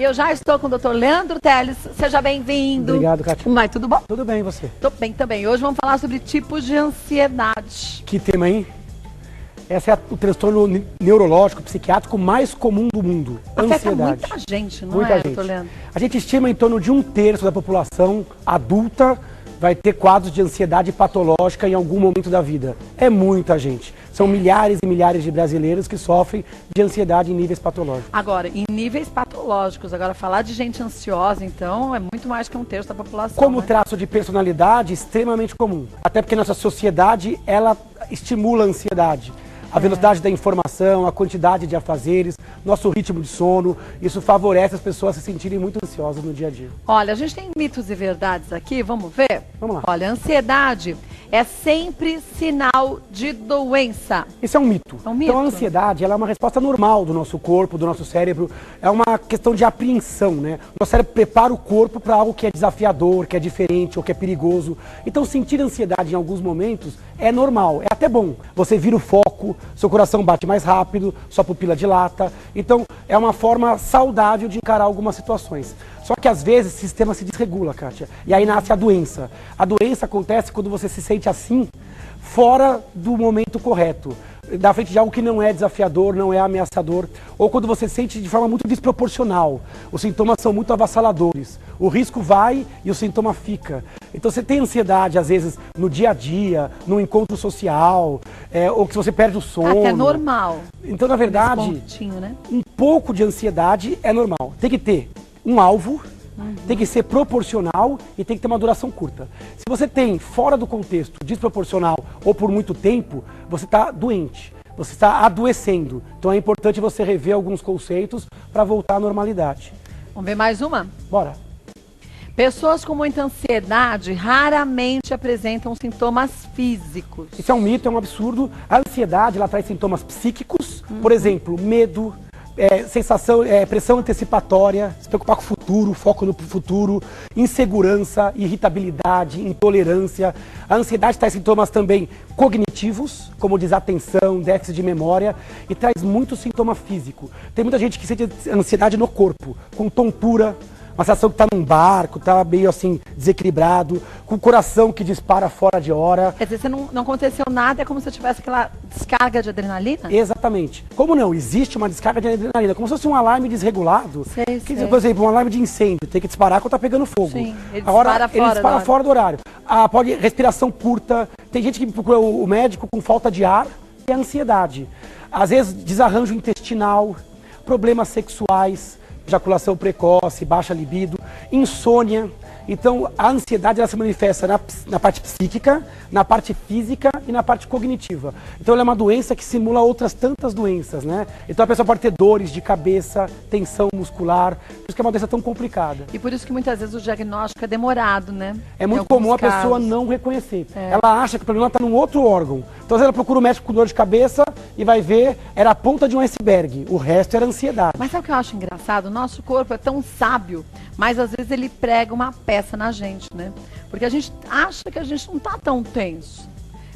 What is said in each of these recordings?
E eu já estou com o Dr. Leandro Teles. Seja bem-vindo. Obrigado, Kátia. Vai, tudo bom? Tudo bem, e você? Tô bem também. Hoje vamos falar sobre tipos de ansiedade. Que tema, hein? Esse é o transtorno neurológico, psiquiátrico mais comum do mundo. Afeta Ansiedade. muita gente, não Muita é, gente. doutor Leandro? A gente estima em torno de 1/3 da população adulta vai ter quadros de ansiedade patológica em algum momento da vida. É muita gente. São milhares e milhares de brasileiros que sofrem de ansiedade em níveis patológicos. Agora, em níveis patológicos, agora falar de gente ansiosa, então, é muito mais que 1/3 da população. Como né? traço de personalidade, extremamente comum. Até porque nossa sociedade, ela estimula a ansiedade. A velocidade da informação, a quantidade de afazeres, nosso ritmo de sono, isso favorece as pessoas a se sentirem muito ansiosas no dia a dia. Olha, a gente tem mitos e verdades aqui, vamos ver? Vamos lá. Olha, ansiedade é sempre sinal de doença. Isso é um mito. É um mito. Então a ansiedade, ela é uma resposta normal do nosso corpo, do nosso cérebro. É uma questão de apreensão, né? O nosso cérebro prepara o corpo para algo que é desafiador, que é diferente ou que é perigoso. Então sentir ansiedade em alguns momentos é normal, é até bom. Você vira o foco, seu coração bate mais rápido, sua pupila dilata. Então é uma forma saudável de encarar algumas situações. Só que às vezes o sistema se desregula, Kátia, e aí nasce a doença. A doença acontece quando você se sente assim, fora do momento correto, da frente de algo que não é desafiador, não é ameaçador, ou quando você sente de forma muito desproporcional. Os sintomas são muito avassaladores. O risco vai e o sintoma fica. Então você tem ansiedade, às vezes, no dia a dia, no encontro social, ou que você perde o sono. Até normal. Então, na verdade, Pontinho, né? um pouco de ansiedade é normal. Tem que ter um alvo, tem que ser proporcional e tem que ter uma duração curta. Se você tem fora do contexto desproporcional ou por muito tempo, você está doente, você está adoecendo. Então é importante você rever alguns conceitos para voltar à normalidade. Vamos ver mais uma? Bora. Pessoas com muita ansiedade raramente apresentam sintomas físicos. Isso é um mito, é um absurdo. A ansiedade, ela traz sintomas psíquicos, por exemplo, medo, pressão antecipatória, se preocupar com o futuro, foco no futuro, insegurança, irritabilidade, intolerância. A ansiedade traz sintomas também cognitivos, como desatenção, déficit de memória, e traz muito sintoma físico. Tem muita gente que sente ansiedade no corpo, com tontura, uma sensação que está num barco, está meio assim desequilibrado, com o coração que dispara fora de hora. Quer dizer, você não aconteceu nada, é como se tivesse aquela descarga de adrenalina? Exatamente. Como não? Existe uma descarga de adrenalina, como se fosse um alarme desregulado. Sei. Por exemplo, um alarme de incêndio, tem que disparar quando está pegando fogo. Sim, ele Ele dispara fora do horário. Pode respiração curta, tem gente que procura o médico com falta de ar e ansiedade. Às vezes desarranjo intestinal, problemas sexuais, ejaculação precoce, baixa libido, insônia. Então, a ansiedade ela se manifesta na parte psíquica, na parte física e na parte cognitiva. Então, ela é uma doença que simula outras tantas doenças, né? Então, a pessoa pode ter dores de cabeça, tensão muscular, por isso que é uma doença tão complicada. E por isso que muitas vezes o diagnóstico é demorado, né? É muito comum a pessoa não reconhecer. Ela acha que o problema está num outro órgão. Então, às vezes, ela procura o médico com dor de cabeça e vai ver, era a ponta de um iceberg. O resto era ansiedade. Mas sabe o que eu acho engraçado? O nosso corpo é tão sábio, mas às vezes ele prega uma peça na gente, né? Porque a gente acha que a gente não está tão tenso.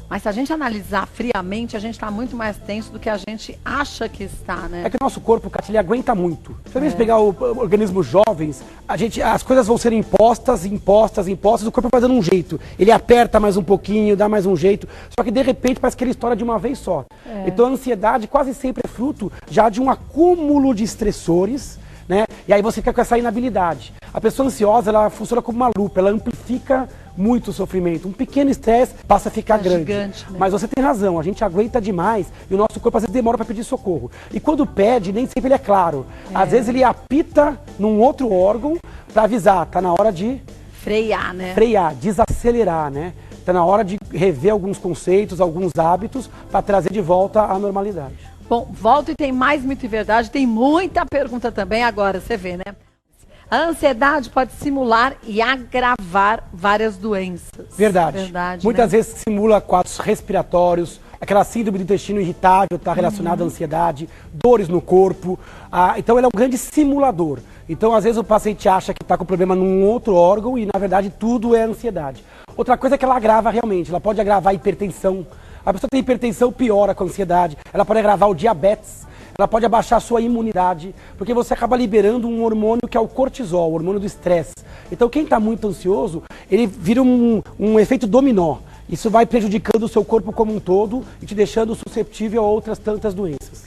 Mas se a gente analisar friamente, a gente está muito mais tenso do que a gente acha que está, né? É que o nosso corpo, Kátia, ele aguenta muito. Se a gente pegar organismos jovens, as coisas vão ser impostas, o corpo vai dando um jeito. Ele aperta mais um pouquinho, dá mais um jeito, só que de repente parece que ele estoura de uma vez só. Então a ansiedade quase sempre é fruto já de um acúmulo de estressores, né? E aí você fica com essa inabilidade. A pessoa ansiosa, ela funciona como uma lupa, ela amplifica muito o sofrimento. Um pequeno estresse passa a ficar grande. Gigante, né? Mas você tem razão, a gente aguenta demais e o nosso corpo às vezes demora para pedir socorro. E quando pede, nem sempre ele é claro. Às vezes ele apita num outro órgão para avisar, tá na hora de frear, né? Frear, desacelerar, né? Tá na hora de rever alguns conceitos, alguns hábitos para trazer de volta à normalidade. Bom, volta e tem mais mito e verdade, tem muita pergunta também agora, você vê, né? A ansiedade pode simular e agravar várias doenças. Verdade. Muitas né? vezes simula quadros respiratórios, aquela síndrome do intestino irritável está relacionada à ansiedade, dores no corpo. Então, ele é um grande simulador. Então, às vezes, o paciente acha que está com problema num outro órgão e, na verdade, tudo é ansiedade. Outra coisa é que ela agrava realmente. Ela pode agravar a hipertensão. A pessoa que tem hipertensão piora com a ansiedade. Ela pode agravar o diabetes. ela pode abaixar a sua imunidade, porque você acaba liberando um hormônio que é o cortisol, o hormônio do estresse. Então quem está muito ansioso, ele vira um efeito dominó. Isso vai prejudicando o seu corpo como um todo e te deixando susceptível a outras tantas doenças.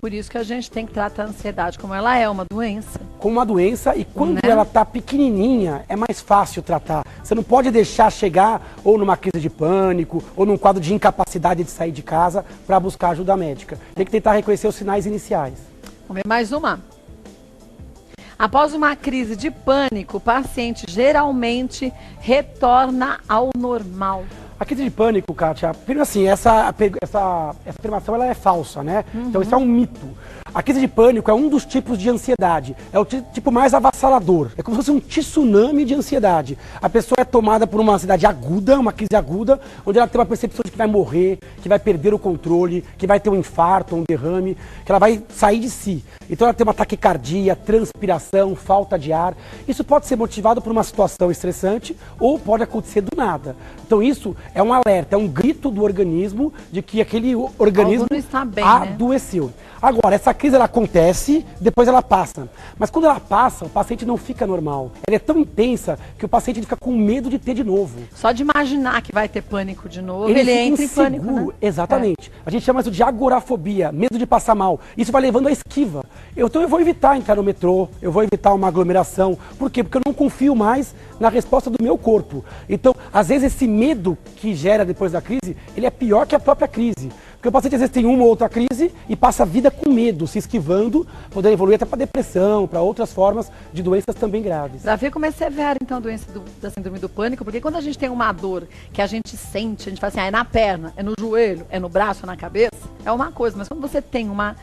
Por isso que a gente tem que tratar a ansiedade como ela é uma doença. Como uma doença, e quando Né? ela está pequenininha, é mais fácil tratar. Você não pode deixar chegar ou numa crise de pânico, ou num quadro de incapacidade de sair de casa para buscar ajuda médica. Tem que tentar reconhecer os sinais iniciais. Vamos ver mais uma. Após uma crise de pânico, o paciente geralmente retorna ao normal. A crise de pânico, Kátia, primeiro assim, essa afirmação ela é falsa, né? Então isso é um mito. A crise de pânico é um dos tipos de ansiedade, é o tipo mais avassalador, é como se fosse um tsunami de ansiedade. A pessoa é tomada por uma ansiedade aguda, uma crise aguda, onde ela tem uma percepção de que vai morrer, que vai perder o controle, que vai ter um infarto, um derrame, que ela vai sair de si. Então ela tem uma taquicardia, transpiração, falta de ar. Isso pode ser motivado por uma situação estressante ou pode acontecer do nada. Então isso é um alerta, é um grito do organismo de que aquele organismo Algo não está bem, adoeceu. Né? Agora, essa crise ela acontece, depois ela passa. Mas quando ela passa, o paciente não fica normal. Ela é tão intensa que o paciente fica com medo de ter de novo. Só de imaginar que vai ter pânico de novo, Ele ele entra em fica pânico, inseguro, né? exatamente. A gente chama isso de agorafobia, medo de passar mal. Isso vai levando à esquiva. Então eu vou evitar entrar no metrô, eu vou evitar uma aglomeração. Por quê? Porque eu não confio mais na resposta do meu corpo. Então, às vezes esse medo que gera depois da crise, ele é pior que a própria crise. Porque o paciente às vezes tem uma ou outra crise e passa a vida com medo, se esquivando, podendo evoluir até para depressão, para outras formas de doenças também graves. Pra ver como é severa, então, a doença da síndrome do pânico, porque quando a gente tem uma dor que a gente sente, a gente fala assim, é na perna, é no joelho, é no braço, é na cabeça, é uma coisa. Mas quando você tem uma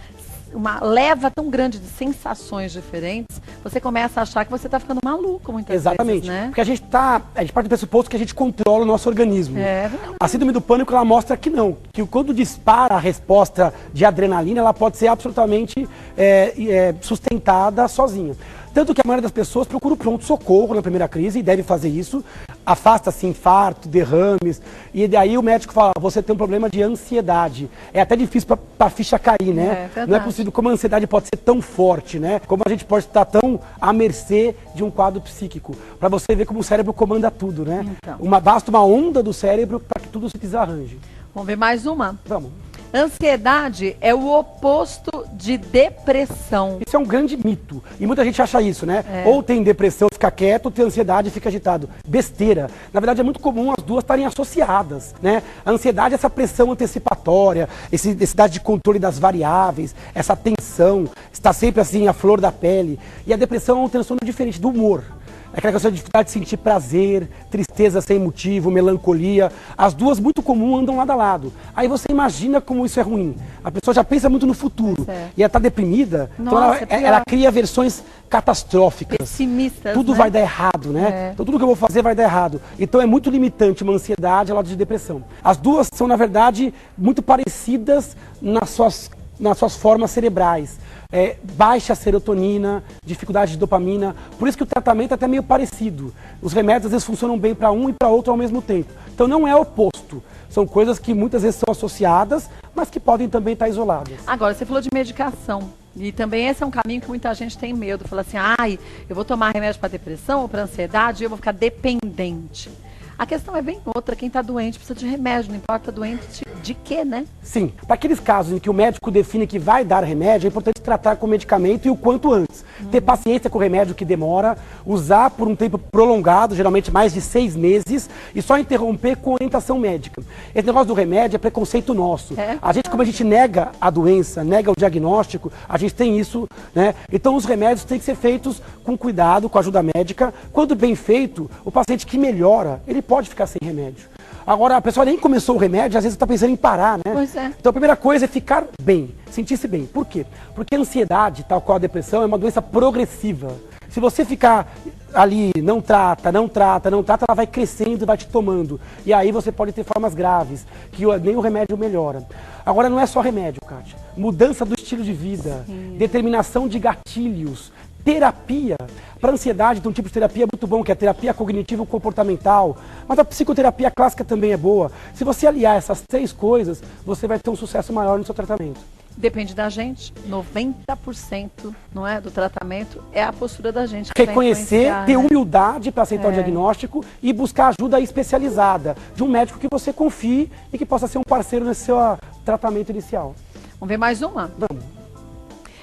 leva tão grande de sensações diferentes, você começa a achar que você está ficando maluco muitas Exatamente. vezes, né? Porque a gente parte do pressuposto que a gente controla o nosso organismo. É. A síndrome do pânico, ela mostra que não. Que quando dispara a resposta de adrenalina, ela pode ser absolutamente sustentada sozinha. Tanto que a maioria das pessoas procura o pronto-socorro na primeira crise e deve fazer isso. Afasta-se infarto, derrames. E daí o médico fala, você tem um problema de ansiedade. É até difícil para a ficha cair, né? Não é possível como a ansiedade pode ser tão forte, né? Como a gente pode estar tão à mercê de um quadro psíquico. Para você ver como o cérebro comanda tudo, né? Então. Basta uma onda do cérebro para que tudo se desarranje. Vamos ver mais uma? Vamos. Ansiedade é o oposto de depressão. Isso é um grande mito. E muita gente acha isso, né? É. Ou tem depressão, fica quieto, ou tem ansiedade, fica agitado. Besteira. Na verdade, é muito comum as duas estarem associadas, né? A ansiedade é essa pressão antecipatória, essa necessidade de controle das variáveis, essa tensão, está sempre assim, à flor da pele. E a depressão é um transtorno diferente do humor. É aquela questão de dificuldade de sentir prazer, tristeza sem motivo, melancolia. As duas, muito comum, andam lado a lado. Aí você imagina como isso é ruim. A pessoa já pensa muito no futuro. E ela está deprimida, Nossa, então ela cria versões catastróficas. Pessimistas, Tudo né? vai dar errado, né? Então tudo que eu vou fazer vai dar errado. Então é muito limitante uma ansiedade ao lado de depressão. As duas são, na verdade, muito parecidas nas suas formas cerebrais. Baixa serotonina, dificuldade de dopamina, por isso que o tratamento é até meio parecido. Os remédios às vezes funcionam bem para um e para outro ao mesmo tempo. Então não é oposto, são coisas que muitas vezes são associadas, mas que podem também estar isoladas. Agora, você falou de medicação. E também esse é um caminho que muita gente tem medo. Fala assim, eu vou tomar remédio para depressão ou para ansiedade e eu vou ficar dependente. A questão é bem outra, quem está doente precisa de remédio, não importa doente de quê, né? Sim, para aqueles casos em que o médico define que vai dar remédio, é importante tratar com medicamento e o quanto antes. Ter paciência com o remédio que demora, usar por um tempo prolongado, geralmente mais de 6 meses, e só interromper com orientação médica. Esse negócio do remédio é preconceito nosso. Como a gente nega a doença, nega o diagnóstico, a gente tem isso, né? Então os remédios têm que ser feitos com cuidado, com ajuda médica. Quando bem feito, o paciente que melhora, ele pode ficar sem remédio. Agora, a pessoa nem começou o remédio, às vezes está pensando em parar, né? Pois é. Então, a primeira coisa é ficar bem, sentir-se bem. Por quê? Porque a ansiedade, tal qual a depressão, é uma doença progressiva. Se você ficar ali, não trata, ela vai crescendo e vai te tomando. E aí você pode ter formas graves, que nem o remédio melhora. Agora, não é só remédio, Kátia. Mudança do estilo de vida, determinação de gatilhos, terapia. Para ansiedade tem um tipo de terapia muito bom, que é a terapia cognitivo-comportamental, mas a psicoterapia clássica também é boa. Se você aliar essas 3 coisas, você vai ter um sucesso maior no seu tratamento. depende da gente. 90%, não é, do tratamento é a postura da gente. Que reconhecer, ter né? humildade para aceitar o diagnóstico e buscar ajuda especializada de um médico que você confie e que possa ser um parceiro nesse seu tratamento inicial. Vamos ver mais uma? Vamos.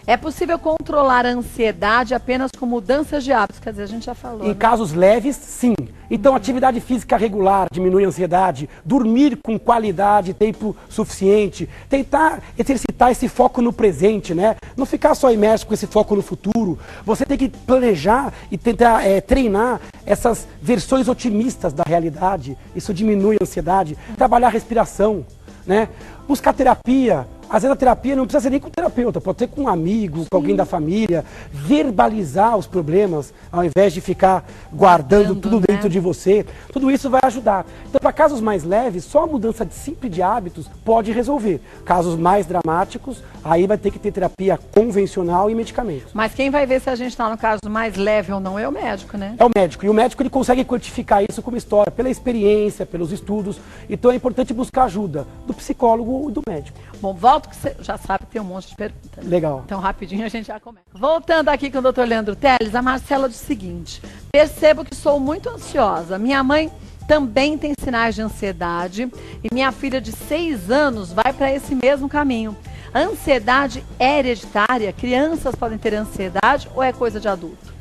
É possível controlar a ansiedade apenas com mudanças de hábitos? Quer dizer, a gente já falou. Em casos leves, sim. Então, atividade física regular diminui a ansiedade, dormir com qualidade, tempo suficiente, tentar exercitar esse foco no presente, né? Não ficar só imerso com esse foco no futuro. Você tem que planejar e tentar treinar essas versões otimistas da realidade. Isso diminui a ansiedade. Trabalhar a respiração, né? Buscar terapia. Às vezes a terapia não precisa ser nem com o terapeuta, pode ser com um amigo, com alguém da família. Verbalizar os problemas, ao invés de ficar guardando tudo dentro de você. Tudo isso vai ajudar. Então, para casos mais leves, só a mudança simples de hábitos pode resolver. Casos mais dramáticos, aí vai ter que ter terapia convencional e medicamentos. Mas quem vai ver se a gente está no caso mais leve ou não é o médico, né? É o médico. E o médico ele consegue quantificar isso como história, pela experiência, pelos estudos. Então é importante buscar ajuda do psicólogo e do médico. Bom, volto que você já sabe que tem um monte de perguntas. Né? Legal. Então rapidinho a gente já começa. Voltando aqui com o Dr. Leandro Teles, a Marcela diz o seguinte: percebo que sou muito ansiosa. Minha mãe também tem sinais de ansiedade e minha filha de 6 anos vai para esse mesmo caminho. A ansiedade é hereditária? Crianças podem ter ansiedade ou é coisa de adulto?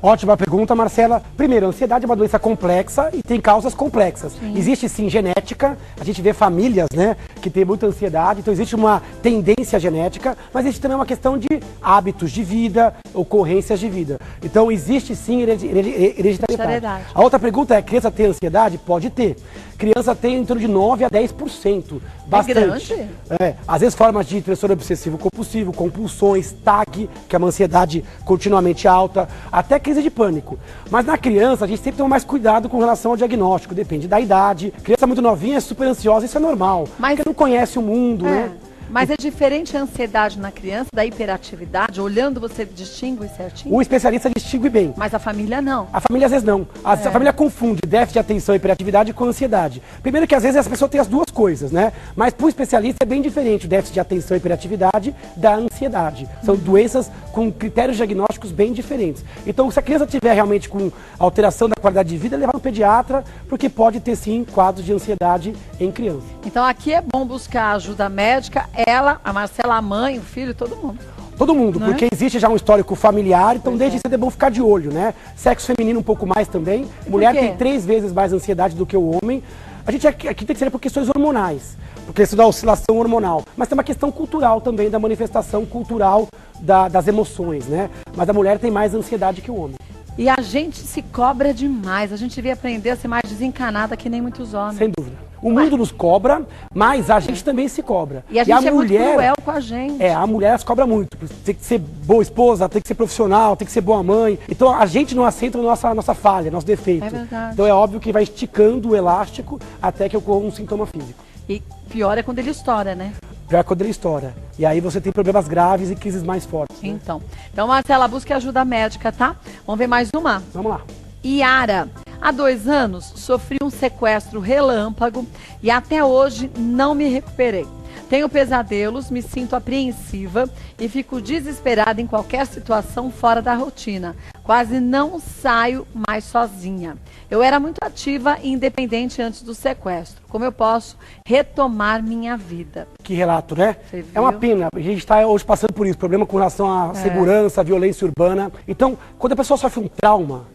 Ótima pergunta, Marcela. Primeiro, a ansiedade é uma doença complexa e tem causas complexas. Sim. Existe sim genética, a gente vê famílias, né, que tem muita ansiedade, então existe uma tendência genética, mas existe também uma questão de hábitos de vida, ocorrências de vida. Então existe sim hereditariedade. A outra pergunta é, criança tem ansiedade? Pode ter. Criança tem em torno de 9 a 10%. Bastante. É grande? Às vezes formas de transtorno obsessivo compulsivo, compulsões, TAG, que é uma ansiedade continuamente alta, até crise de pânico. Mas na criança, a gente sempre tem mais cuidado com relação ao diagnóstico, depende da idade. Criança muito novinha é super ansiosa, isso é normal, porque não conhece o mundo, né? Mas é diferente a ansiedade na criança da hiperatividade? Olhando você distingue certinho? O especialista distingue bem. Mas a família não. A família às vezes não. A família confunde déficit de atenção e hiperatividade com ansiedade. Primeiro que às vezes essa pessoa tem as duas coisas, né? Mas para o especialista é bem diferente o déficit de atenção e hiperatividade da ansiedade. São doenças com critérios diagnósticos bem diferentes. Então, se a criança tiver realmente com alteração da qualidade de vida, levar no pediatra, porque pode ter sim quadros de ansiedade em criança. Então aqui é bom buscar ajuda médica. Ela, a Marcela, a mãe, o filho, todo mundo. Todo mundo, porque existe já um histórico familiar, então desde cedo é bom ficar de olho, né? Sexo feminino um pouco mais também. Mulher tem 3 vezes mais ansiedade do que o homem. A gente aqui tem que ser por questões hormonais, por questão da oscilação hormonal. Mas tem uma questão cultural também, da manifestação cultural das emoções, né? Mas a mulher tem mais ansiedade que o homem. E a gente se cobra demais, a gente devia aprender a ser mais desencanada que nem muitos homens. Sem dúvida. O mundo nos cobra, mas a gente também se cobra. E a gente é muito cruel com a gente. A mulher se cobra muito. Tem que ser boa esposa, tem que ser profissional, tem que ser boa mãe. Então a gente não aceita a nossa falha, nosso defeito. É verdade. Então é óbvio que vai esticando o elástico até que ocorra um sintoma físico. E pior é quando ele estoura, né? Pior é quando ele estoura. E aí você tem problemas graves e crises mais fortes. Né? Então, Marcela, busque ajuda médica, tá? Vamos ver mais uma? Vamos lá. Yara, há 2 anos sofri um sequestro relâmpago e até hoje não me recuperei. Tenho pesadelos, me sinto apreensiva e fico desesperada em qualquer situação fora da rotina. Quase não saio mais sozinha. Eu era muito ativa e independente antes do sequestro. Como eu posso retomar minha vida? Que relato, né? É uma pena. A gente está hoje passando por isso. Problema com relação à segurança, à violência urbana. Então, quando a pessoa sofre um trauma,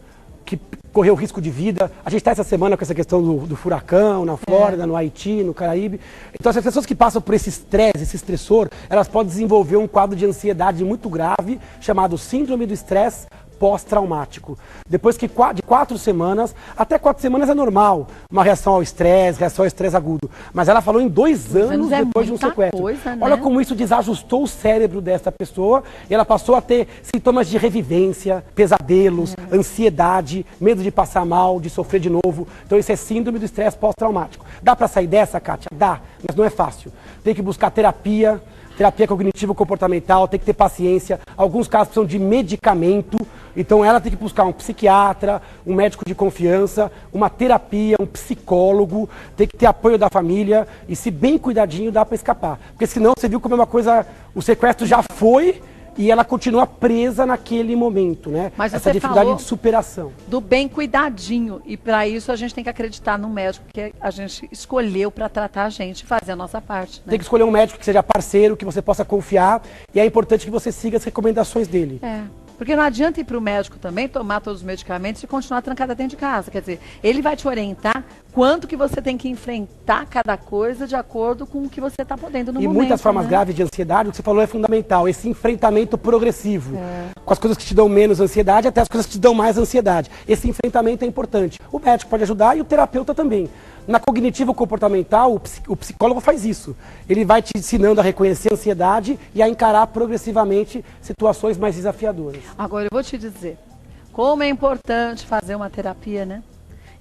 que correu risco de vida. A gente está essa semana com essa questão do furacão na Flórida, no Haiti, no Caraíbe. Então, essas pessoas que passam por esse estresse, esse estressor, elas podem desenvolver um quadro de ansiedade muito grave, chamado síndrome do estresse pós-traumático. Depois que de 4 semanas, até 4 semanas é normal, uma reação ao estresse agudo. Mas ela falou em 2 anos depois de um sequestro. Coisa, né? Olha como isso desajustou o cérebro dessa pessoa e ela passou a ter sintomas de revivência, pesadelos, ansiedade, medo de passar mal, de sofrer de novo. Então isso é síndrome do estresse pós-traumático. Dá para sair dessa, Kátia? Dá, mas não é fácil. Tem que buscar terapia cognitivo-comportamental, tem que ter paciência. Alguns casos precisam de medicamento, Então ela tem que buscar um psiquiatra, um médico de confiança, uma terapia, um psicólogo, tem que ter apoio da família e se bem cuidadinho dá para escapar. Porque senão você viu como é uma coisa, o sequestro já foi e ela continua presa naquele momento, né? Mas essa dificuldade de superação. Do bem cuidadinho, e para isso a gente tem que acreditar no médico que a gente escolheu para tratar a gente e fazer a nossa parte, né? Tem que escolher um médico que seja parceiro, que você possa confiar, e é importante que você siga as recomendações dele. Porque não adianta ir para o médico também, tomar todos os medicamentos e continuar trancada dentro de casa. Quer dizer, ele vai te orientar quanto que você tem que enfrentar cada coisa de acordo com o que você está podendo no momento. E muitas formas graves de ansiedade, o que você falou é fundamental, esse enfrentamento progressivo. Com as coisas que te dão menos ansiedade até as coisas que te dão mais ansiedade. Esse enfrentamento é importante. O médico pode ajudar e o terapeuta também. Na cognitivo-comportamental, o psicólogo faz isso. Ele vai te ensinando a reconhecer a ansiedade e a encarar progressivamente situações mais desafiadoras. Agora, eu vou te dizer, como é importante fazer uma terapia, né?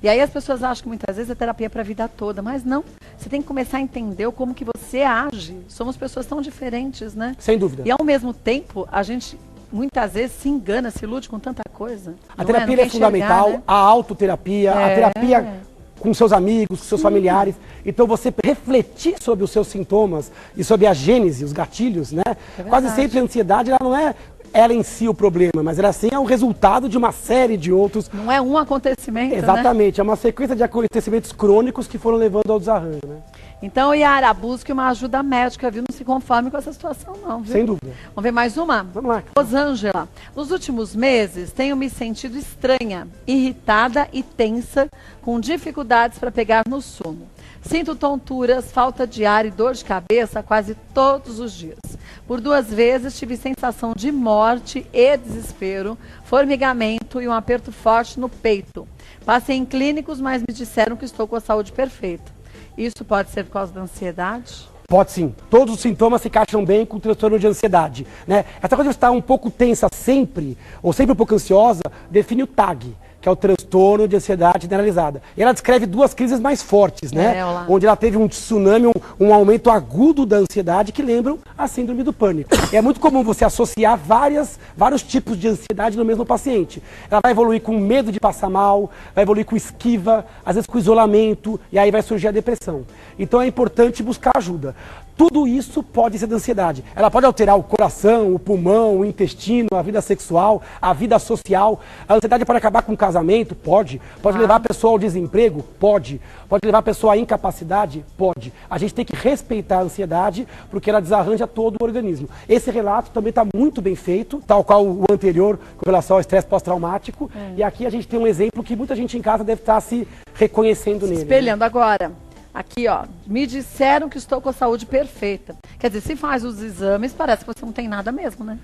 E aí as pessoas acham que muitas vezes a terapia é para a vida toda, mas não. Você tem que começar a entender como que você age. Somos pessoas tão diferentes, né? Sem dúvida. E ao mesmo tempo, a gente muitas vezes se engana, se ilude com tanta coisa. A terapia é fundamental, né? A autoterapia, a terapia com seus amigos, com seus familiares. Então você refletir sobre os seus sintomas e sobre a gênese, os gatilhos, né? Quase sempre a ansiedade, ela não é ela em si o problema, mas ela sim é o resultado de uma série de outros. Não é um acontecimento, exatamente, é uma sequência de acontecimentos crônicos que foram levando ao desarranjo, né? Então, Yara, busque uma ajuda médica, viu? Não se conforme com essa situação, não, viu? Sem dúvida. Vamos ver mais uma? Vamos lá. Rosângela, nos últimos meses tenho me sentido estranha, irritada e tensa, com dificuldades para pegar no sono. Sinto tonturas, falta de ar e dor de cabeça quase todos os dias. Por 2 vezes tive sensação de morte e desespero, formigamento e um aperto forte no peito. Passei em clínicos, mas me disseram que estou com a saúde perfeita. Isso pode ser por causa da ansiedade? Pode sim. Todos os sintomas se encaixam bem com o transtorno de ansiedade, né? Essa coisa de estar um pouco tensa sempre, ou sempre um pouco ansiosa, define o TAG, que é o transtorno de ansiedade generalizada. E ela descreve 2 crises mais fortes, né? Onde ela teve um tsunami, um aumento agudo da ansiedade que lembram a síndrome do pânico. É muito comum você associar vários tipos de ansiedade no mesmo paciente. Ela vai evoluir com medo de passar mal, vai evoluir com esquiva, às vezes com isolamento, e aí vai surgir a depressão. Então é importante buscar ajuda. Tudo isso pode ser da ansiedade. Ela pode alterar o coração, o pulmão, o intestino, a vida sexual, a vida social. A ansiedade pode acabar com o casamento? Pode. Pode levar a pessoa ao desemprego? Pode. Pode levar a pessoa à incapacidade? Pode. A gente tem que respeitar a ansiedade porque ela desarranja todo o organismo. Esse relato também está muito bem feito, tal qual o anterior com relação ao estresse pós-traumático. E aqui a gente tem um exemplo que muita gente em casa deve estar se reconhecendo nele. Espelhando agora. Aqui, ó, me disseram que estou com a saúde perfeita. Quer dizer, se faz os exames, parece que você não tem nada mesmo, né?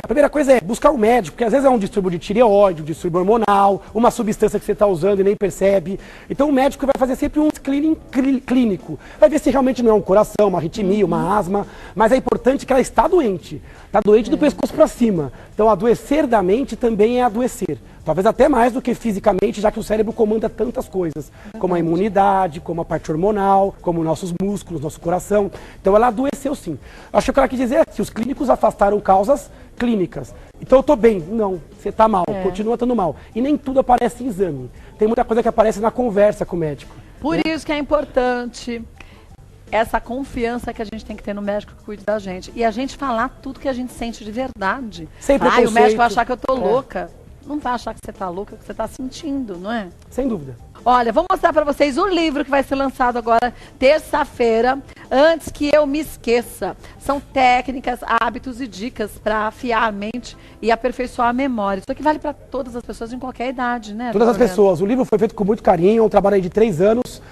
A primeira coisa é buscar um médico, porque às vezes é um distúrbio de tireoide, um distúrbio hormonal, uma substância que você está usando e nem percebe. Então o médico vai fazer sempre um screening clínico. Vai ver se realmente não é um coração, uma arritmia, uma asma, mas é importante que ela está doente. Está doente do pescoço para cima. Então adoecer da mente também é adoecer. Talvez até mais do que fisicamente, já que o cérebro comanda tantas coisas, como a imunidade, como a parte hormonal, como nossos músculos, nosso coração. Então ela adoeceu sim. Acho que o que ela quis dizer é que os clínicos afastaram causas clínicas. Então eu estou bem. Não, você está mal, continua estando mal. E nem tudo aparece em exame. Tem muita coisa que aparece na conversa com o médico. Por isso que é importante essa confiança que a gente tem que ter no médico que cuide da gente. E a gente falar tudo que a gente sente de verdade. Sem preconceito. O médico vai achar que eu estou louca. Não vai achar que você está louca, que você está sentindo, não é? Sem dúvida. Olha, vou mostrar para vocês o livro que vai ser lançado agora, terça-feira, antes que eu me esqueça. São técnicas, hábitos e dicas para afiar a mente e aperfeiçoar a memória. Isso aqui vale para todas as pessoas em qualquer idade, né? Todas as pessoas. O livro foi feito com muito carinho, é um trabalho aí de 3 anos.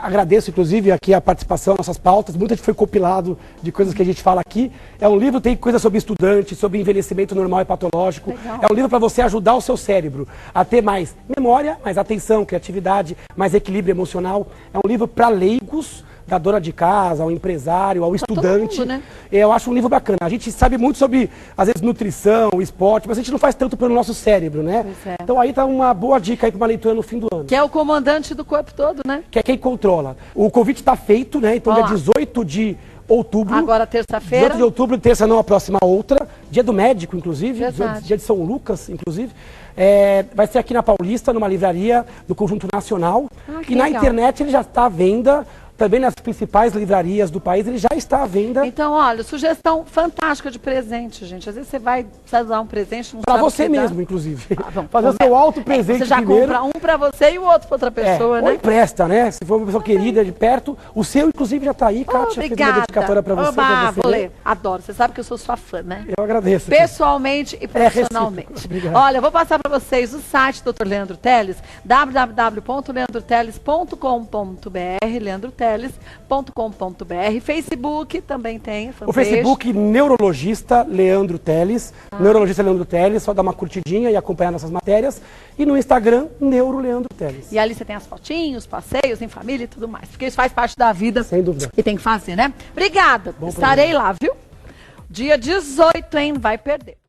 Agradeço, inclusive, aqui a participação, nossas pautas. Muita foi compilado de coisas que a gente fala aqui. É um livro, tem coisa sobre estudante, sobre envelhecimento normal e patológico. Legal. É um livro para você ajudar o seu cérebro a ter mais memória, mais atenção, criatividade, mais equilíbrio emocional. É um livro para leigos, da dona de casa, ao empresário, ao estudante. Todo mundo, né? Eu acho um livro bacana. A gente sabe muito sobre, às vezes, nutrição, esporte, mas a gente não faz tanto pelo nosso cérebro, né? Então aí tá uma boa dica aí para uma leitura no fim do ano. Que é o comandante do corpo todo, né? Que é quem controla. O convite está feito, né? Então dia 18 de outubro. Agora, terça-feira. 18 de outubro, terça não, a próxima outra. Dia do médico, inclusive. Verdade. Dia de São Lucas, inclusive. Vai ser aqui na Paulista, numa livraria do Conjunto Nacional. Que E na legal. internet ele já está à venda. Também nas principais livrarias do país, ele já está à venda. Então, olha, sugestão fantástica de presente, gente. Às vezes você vai precisar dar um presente, não Para sabe o você que dá. mesmo, inclusive. Vamos, Fazer o seu auto-presente Você já primeiro. compra um para você e o outro para outra pessoa, Ou né? empresta, né? Se for uma pessoa querida de perto. O seu, inclusive, já está aí, Kátia. Fiz uma Obrigada. dedicatória para você. Oba, pra você vou ler. ler. Adoro. Você sabe que eu sou sua fã, né? Eu agradeço. Pessoalmente e profissionalmente. recíproco. Obrigado. Olha, eu vou passar para vocês o site do Dr. Leandro Teles, www.leandroteles.com.br, leandroteles.com.br. Facebook também tem. O Facebook, Neurologista Leandro Teles. Neurologista Leandro Teles, só dar uma curtidinha e acompanhar nossas matérias. E no Instagram, Neuro Leandro Teles. E ali você tem as fotinhos, passeios em família e tudo mais. Porque isso faz parte da vida. Sem dúvida. E tem que fazer, né? Obrigada. Bom Estarei lá, viu? Dia 18, hein? Vai perder.